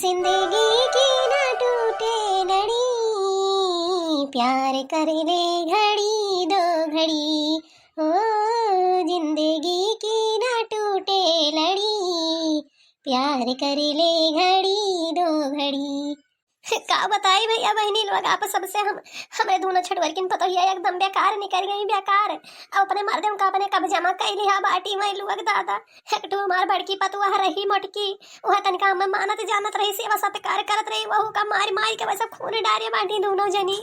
जिंदगी की ना टूटे लड़ी, प्यार कर ले घड़ी दो घड़ी। ओ जिंदगी की ना टूटे लड़ी, प्यार कर ले घड़ी दो घड़ी। का बताई भैया बहनी लोग आप सबसे हमें दोनों छठवर किन पता ही एकदम बेकार निकल गई बेकार। अब अपने मर्दम का अपने कब जमा कैली हा बाटी में लोग दादा। एक तो हमार बड़की पतुआ रही मोटकी, वह तनका में मानत जानत रही, सेवा सत्कार करत रही, वहू का मारी मारी के वैसा खून डारे बाटी दोनों जनी।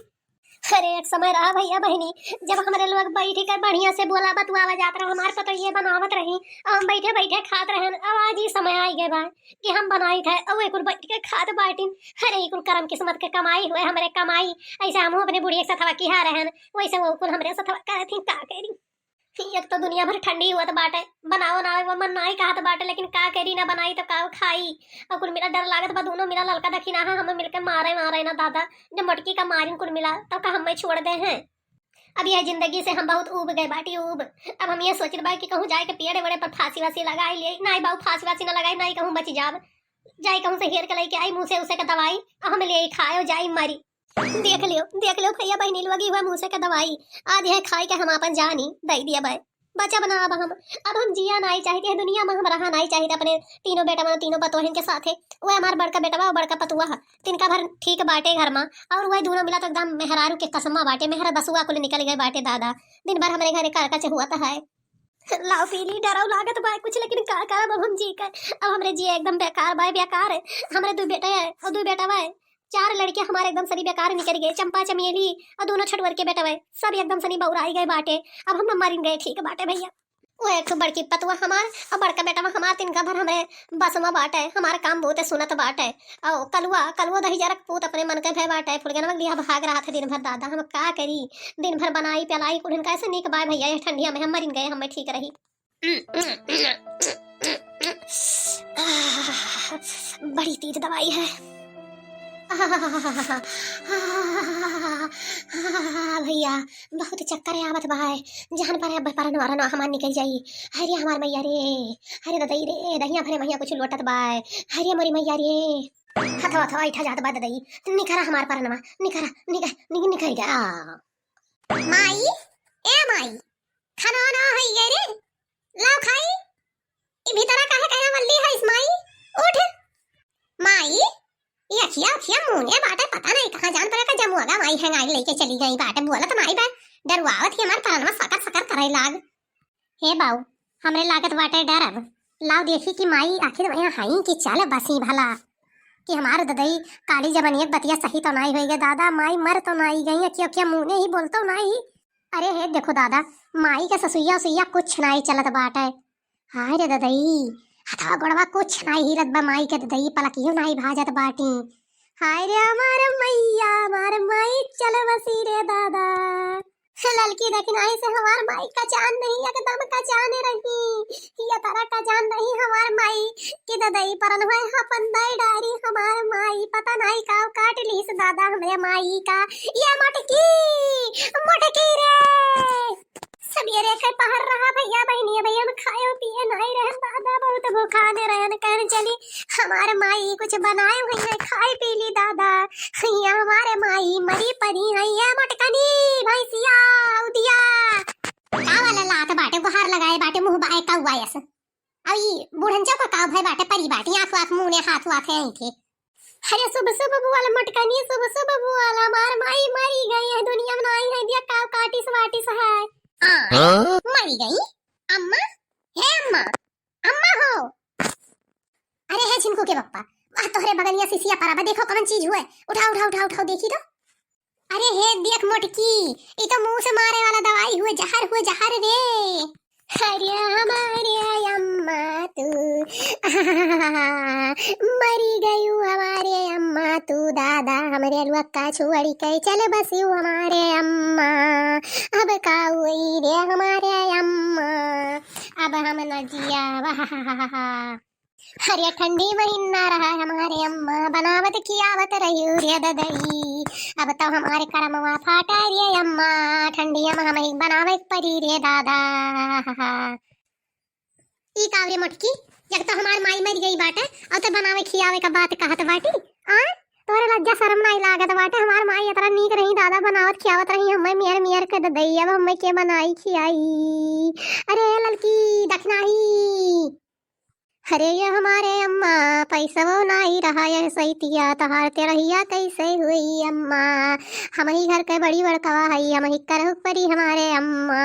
अरे एक समय रहा भैया बहनी जब हमारे लोग बैठ कर बढ़िया से बोला बतुआ जात रहा, हमारे पतो ये बनावत रही, हम बैठे बैठे खात रहे। अब आज ही समय आई गए बा कि हम बनाई थे अब एक बैठ के खात बाटी। अरे एक करम किस्मत के कमाई हुए हमारे कमाई, ऐसे हम अपने बुढ़िया से थवा किहा रहन, वैसे वो कुल हमरे से थवा करे थी का करी। एक तो दुनिया भर ठंडी हुआ तो बाटे बनाओ ना वो मन नहीं कहा तो बाटे, लेकिन का करी ना बनाई तो का खाई। और कुल मिला डर लागत बा दोनों मिला ललका दखी ना हमें मिलकर मारे ना दादा। जब मटकी का मारिन कुल मिला तो का हमें छोड़ दे हैं। अब यह जिंदगी से हम बहुत ऊब गए बाटी ऊब। अब हम ये सोच रहे कि कहूँ जाए के पेड़ वेड़े पर फांसी वासी लगाई लिए, नहीं बाबू फांसी वासी ना लगाई, नहीं कहूँ बच जाब जाए कहूँ से हेर के लेके आई मुँह से उसे का दवाई हम ले खाए जाई मरी। देख लियो भैया बहनी लगी हुआ मुँह से का दवाई आज है खाई के हम अपन जानी दे दिया भाई बचा बना। अब हम जिया नहीं चाहते हैं दुनिया में, हम रहा नहीं चाहते अपने तीनों बेटा मन तीनों बतोहन के साथे। वह हमारा बड़का बेटा बा बड़का पतुआ तिनका भर ठीक बाटे घर में, और वह दोनों मिला तो एकदम मेहरारू के कसमा बाटे, मेहरा बसुआ को निकल गए बाटे दादा। दिन भर हमारे घरे कार का हुआ था है लाओ पीली डराव लागत बा कुछ, लेकिन का करब अब हम जी कर। अब हमरे जी एकदम बेकार बा बेकार है। हमारे दो बेटा है और दो बेटा बा, चार लड़के हमारे एकदम सनी बेकार निकल गए, चंपा चमेली और दोनों छठवर के बेटा भाई सब एकदम सनी बौराई गए बाटे। अब हम मरिन गए ठीक बाटे भैया। वो एक तो बड़की पतुआ हमार और बड़का बेटा हमार तिनका भर हमें बस में बाटे, हमारा काम बहुत है सुनत बाटे। और कलुआ दही जरक पूत अपने मन के भय बाटे फुलगनवा लिया भाग रहा था दिन भर दादा। हम का करी दिन भर बनाई पिलाई कुल कैसे निक बाय भैया ये ठंडिया में हम मरिन गए हमें ठीक रही। बड़ी तेज दवाई है भैया बहुत चक्कर आवत भाई जहां पर अब परन वरन हमार निकल जाई। हरे हमार मैया रे, हरे ददई रे दहिया भरे मैया कुछ लोटत बाय, हरे मोरी मैया रे हथवा थवा इठा जात बा ददई निखरा हमार परनवा निखरा निखर गया। माई ए माई खाना ना है ये रे लाओ खाई ई भीतरा काहे कहना वल्ली है इस माई उठ माई ये खिया मुने बाटे पता नहीं कहां जान पड़ा का जमुआगा माई है आई लेके चली गई बाटे बोलत माई बा डरवावत ही हमार परनवा सकर करे लाग। हे बाऊ हमरे लागत बाटे डरब लाओ देखी कि माई आखिर वहां हाई कि चल बसी भला कि हमार ददई काली जबनियत बतिया सही तो नहीं होई गे दादा, माई मर तो नहीं गई क्या मुने ही बोलतो नहीं। अरे हे देखो दादा माई का ससुइया कुछ नहीं चलत बाटे। हाय रे ददई हथवा गोड़वा कुछ नहीं हिलत बा माई के ददई पलकियो नहीं भाजत बाटी। हाय रे हमार मैया हमार माई चल बसी रे दादा। ललकी देखी नहीं से हमार माई का जान नहीं एकदम का जाने रही या तारा का जान नहीं हमार माई कि ददई परन है अपन दई डारी हमार माई पता नहीं का काट ली से दादा हमरे माई का ये मोटकी रे सवेरे से पहर रहा भैया बहनी भैया में खाए पिए नहीं रहे दादा बहुत भूखाने रहन कहने चली हमारे माई कुछ बनाए हुए हैं खाए पी ली दादा। भैया हमारे माई मरी पड़ी है ये मटकनी भैंसिया उदिया का वाला लात बाटे गुहार लगाए बाटे मुंह बाए का हुआ ऐसा। अब ये बुढ़नचा का काव भाई बाटे परी बाटे आंख मुंह ने हाथ वाथे आई थे। अरे सुबह वाला मटकनी सुबह वाला मार माई मरी गई है दुनिया में नहीं है दिया काव काटिस वाटिस है मरी गई अम्मा हे अम्मा हो। अरे है झिनको के पप्पा वह तोहरे बगलिया सिसिया पराबा देखो कौन चीज हुए उठाओ देखी तो। अरे हे देख मोटकी ये तो मुंह से मारे वाला दवाई हुए जहर रे। अरे हमारे अम्मा तू मरी गई हमारे अम्मा तू दादा हमरे लुक्का छुअड़ी कई चल बसी हमारे अम्मा अब का हुई रे हमारे अम्मा अब हम न जिया वाह। अरे ठंडी महीना रहा हमारे अम्मा बनावत खियावत रही रे ददई अब तो हमारे करमवा फाटा रे अम्मा ठंडिया में हमें बनावे परी रे दादा। ई कावरे मटकी एक तो हमार माई मर गई बाटे और तो बनावे खियावे का बात कहत बाटी। आ तोरे लज्जा शर्म नहीं लागत बाटे? हमार माई इतना नीक रही, दादा बनावत खियावत रही, हमें मियर मियर के दई, अब हमें के बनाई खियाई। अरे ललकी दखनाही, अरे ये हमारे अम्मा पैसा वो नहीं रहा, यह सैतिया तहार ते रहिया कैसे हुई अम्मा। हम ही घर के बड़ी बड़कवा हई, हम ही करहुक परी हमारे अम्मा।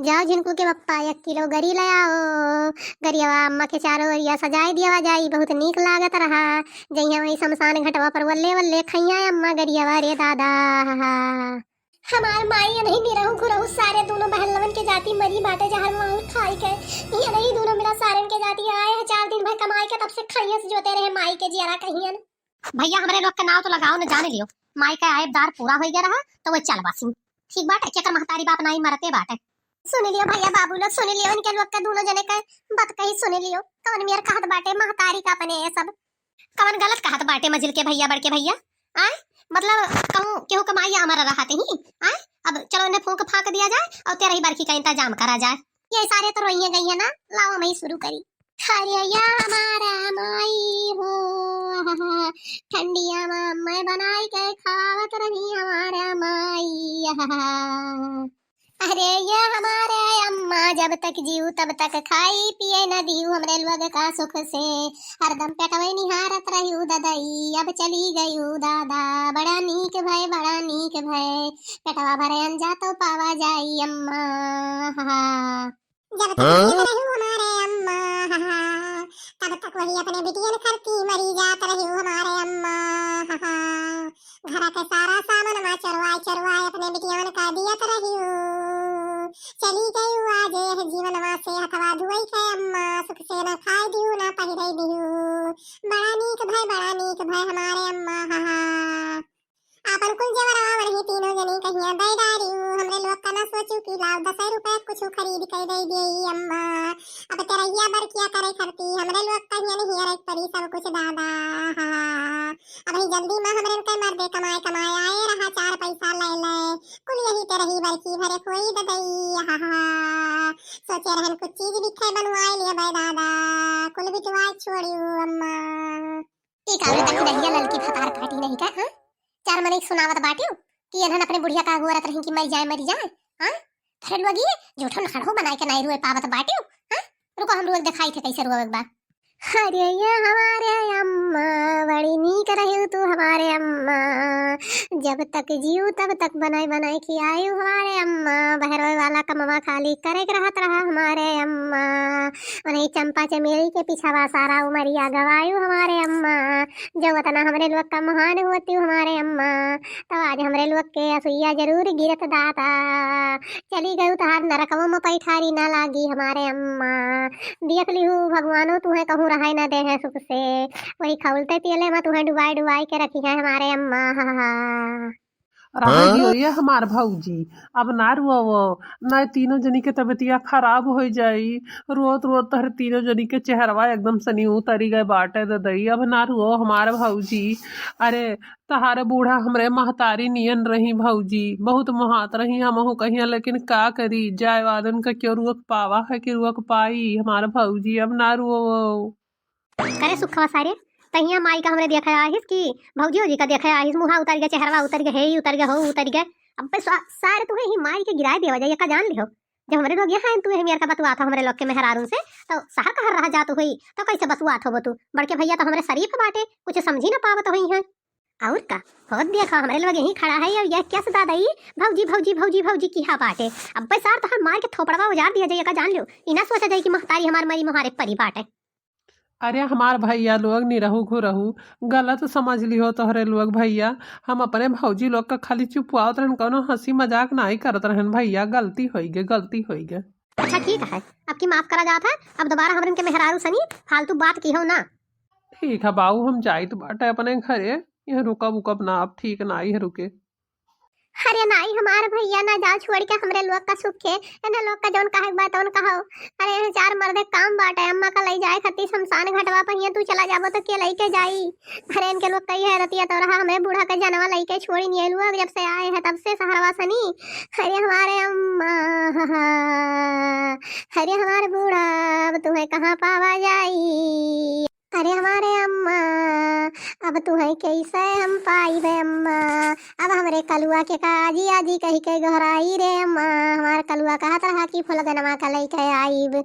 जाओ झिनकू के पप्पा 1 किलो गरी ले आओ, गरियावा अम्मा के चारों ओरिया सजाए दिया जाई, बहुत नीक लागत रहा। जइया वही शमशान घटवा पर वल्ले वल्ले खैया अम्मा गरियावा रे दादा। हमार माई नहीं निरहु खुरहु सारे दोनों बहन लवन के जाती मरी बाटे जहर माल खाई के। ये नहीं दोनों मेरा सारन के जाती आए है 4 दिन भाई कमाई के, तब से खैया से जोते रहे माई के जियारा कहियन। भैया हमरे लोग के नाव तो लगाओ न जाने लियो, माई का आयबदार पूरा हो गया रहा तो वो चल बासी ठीक बाटे। केकर महतारी बाप नहीं मरते बाटे। सुन लियो भैया बाबू लोग, सुन लियो इनके लोग का दोनों जने का बात कही सुन लियो। कौन मेर कहत बाटे महतारी का अपने ये सब कौन गलत कहत बाटे? मजिल के भैया बड़के भैया आए मतलब कहूँ केहू कमाई हमारा रहते ही आए। अब चलो उन्हें फूंक फाक दिया जाए और 13 बरखी का इंतजाम करा जाए। ये सारे तो रोइया गई है ना, लाओ मैं शुरू करी। हरिया हमारा माई हो ठंडिया मैं बनाई के खावत रही हमारा माई। अरे ये हमारे अम्मा जब तक जीव तब तक खाई पिए न दीव, हमरे लोग का सुख से हरदम पेटवे निहारत रही ददई। अब चली गई दादा बड़ा नीक भय, बड़ा नीक भय, पेटवा भरे अंजा तो पावा जाई अम्मा। जब तक रही हमारे अम्मा तब तक वही अपने बिटियन करती मरी जात रही हमारे अम्मा। घर के सारा सामान मा चरवाए चरवाए अपने बिटियन का दियत रही। चली गई आज यह जीवन से हथवा धुई के अम्मा, सुख से न खाई दिहु न पहिरे दिहु, बड़ा नीक भय हमारे अम्मा। आपन कुल जेवरवा वही तीनों जनी कहिया दे डारी। हमरे लोग का न सोचू कि लाव 10 रुपए कुछ खरीद के दे देई अम्मा। अब तेरैया बर क्या करे करती, हमरे लोग कहिया नहीं हर एक परी सब कुछ दादा। अब ही जल्दी में हमरे के मर दे कमाए कमाए आए रहा 4 पैसा ले ले, कुल यही तेरही बरकी भरे खोई ददई। सोचे रहन कुछ चीज बिखे बनवाए लिए बे दादा, कुल बिटवाए छोड़ियो अम्मा। एक आवे तक रहिया ललकी फतार काटी नहीं का। हां 4 मने सुनावत बाटियो कि एनहन अपने बुढ़िया का हुआरत रही कि मर जाए। हां थरे लोग ये जोठन खड़ो बनाए के नहीं रुए पावत बाटियो। हां रुको हम लोग दिखाई थे कैसे रुआ एक बार। अरे ये हमारे अम्मा बड़ी नीक रही तू हमारे अम्मा, जब तक जीव तब तक बनाए बनाए खियायु हमारे अम्मा। बहरोय वाला कमवा खाली करे रहत रहा हमारे अम्मा, उन्हें चंपा चमेली के पिछावा सारा उमरिया गवायु हमारे अम्मा। जब वतना हमरे लोग का महान होती हमारे अम्मा, तो आज हमरे लोग के असुइया जरूर गिरत दाता। चली गयु तहार नरकवों में पैठारी ना लागी हमारे अम्मा। देख लिहू भगवानो तुम्हें कहूँ रहा ना दे है सुख से, वही खौलते तेले में तुम्हें डुबाई डुबाई के रखी है हमारे अम्मा। रहा ये हमार भौजी अब ना रुआवो, ना तीनों जनी के तबियतिया खराब हो जाई। रोत रोत तहर तीनों जनी के चेहरवा एकदम सनी उतरी गए बाटे ददई। अब ना रुओ हमारे भौजी। अरे तहारे बूढ़ा हमरे महतारी नियन रही भौजी, बहुत महात रही हमहू कहिया, लेकिन का करी जाय वादन का क्यों रुक पावा है कि रुक पाई हमारे भौजी। अब ना रुओ। करे सुखवा सारे तहिया माई का हमरे देखा आहिस कि भौजियो जी का देखा आहिस, मुहा उतर गया चेहरवा उतर गया हे उतर गया हो उतर गया। अब पे सारे तुम्हें ही माई के गिराए देवा जाइए का जान लियो। जब हमरे लोग यहाँ तू मेरे का बतुआ था हमरे लोग के मेहरारून से, तो सहा कहर रहा जात हुई तो कैसे बसुआ थो तू? बड़के भैया तो हमरे शरीफ बाटे, कुछ समझी ना पावत हुई है। और का बहुत देखा हमरे लोग यही खड़ा है और यह क्या सदा दई भौजी भौजी भौजी भौजी की हा बाटे। अब पे सार तो हम मार के थोपड़वा उजाड़ दिया जाइए का जान लियो। इना सोचा जाए कि महतारी हमार मरी मुहारे परी बाटे। अरे हमार भैया लोग निरहू घुरहू गलत समझ लिहो तोहरे लोग भैया। हम अपने भौजी लोग का खाली चुपवावत रहन, कौनो हंसी मजाक नहीं करत रहन भैया। गलती होई गे। अच्छा ठीक है, अब की माफ करा जाता है। अब दोबारा हमरन के मेहरारू सनी फालतू बात की हो ना। ठीक है बाबू हम जाइत बाटे अपने घरे। यह रुकब उकब ना अब ठीक ना आई है रुके। अरे नाई हमार भैया ना जाओ छोड़ के हमरे लोग का सुख के एने लोग का जौन काहे बात उन कहो। अरे एने चार मर्दे काम बाटे अम्मा का लई जाए खती शमशान घाटवा पहिया तू चला जाबो तो के लई के जाई। अरे इनके लोग कही है रतिया तो रहा हमें बूढ़ा का जनवा लई के छोड़ी नहीं लुआ जब से आए हैं तब से सहरवा सनी। अरे हमारे अम्मा अरे हमारे बूढ़ा अब तुम्हें कहाँ पावा जाई। अरे हमारे अम्मा अब तुम्हें कैसे हम पाई रे अम्मा। अब हमरे कलुआ के काजी आजी कही के घराई रे अम्मा। हमारे कलुआ कहा तरह की फुलगनमा का लई के आईब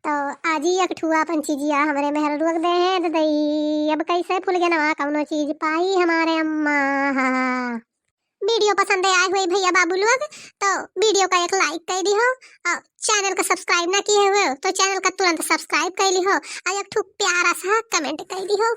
तो आजी एक ठुआ अपन चीजिया हमरे मेहर रुक दे दई। अब कैसे फुलगनमा कौनो चीज पाई हमारे अम्मा। वीडियो पसंद आए हुए भैया बाबू लोग तो वीडियो का एक लाइक कर दी हो और चैनल को सब्सक्राइब ना किए हुए तो चैनल का तुरंत सब्सक्राइब कर ली हो और एक ठुक प्यारा सा कमेंट कर दी हो।